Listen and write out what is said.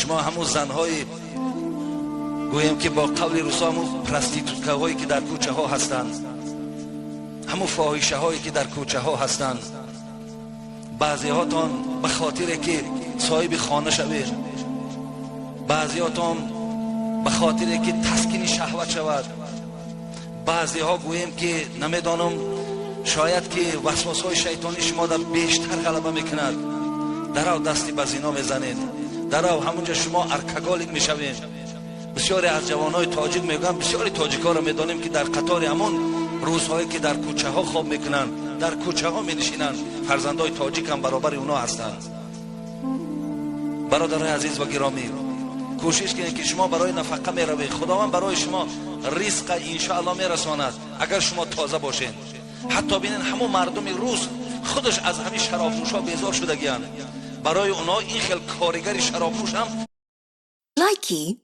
شما همون زنهای گویم که با قول روسا همون پرستیتوتکه هایی که در کوچه ها هستند، همون فاحشه هایی که در کوچه ها هستند، بعضی هاتون به خاطر که صاحب خانه شوید، بعضی هاتون به خاطر که تسکین شهوت شود، بعضی ها گویم که نمیدانم شاید که وسواس های شیطانی شما در بیشتر غلبه میکند، درو دستی به زنا میزنید، درو همونجا شما ارکگالک میشوید. بسیاری از جوانای تاجیک میگن، بسیاری تاجیکا را میدانیم که در قطار همون روزهایی که در کوچه ها خواب میکنن، در کوچه ها مینشینن، فرزندای تاجیک هم برابر اونا هستند. برادرای عزیز و گرامی، کوشش کنید که شما برای نفقه میروید، خداوند برای شما رزق انشاءالله میرساند اگر شما تازه باشین. حتی ببینید همون مردم روز خودش از همین شرابنوشا بیزار شدگیان، برای اونا این خیلی کارگر شرابنوش هم لایکی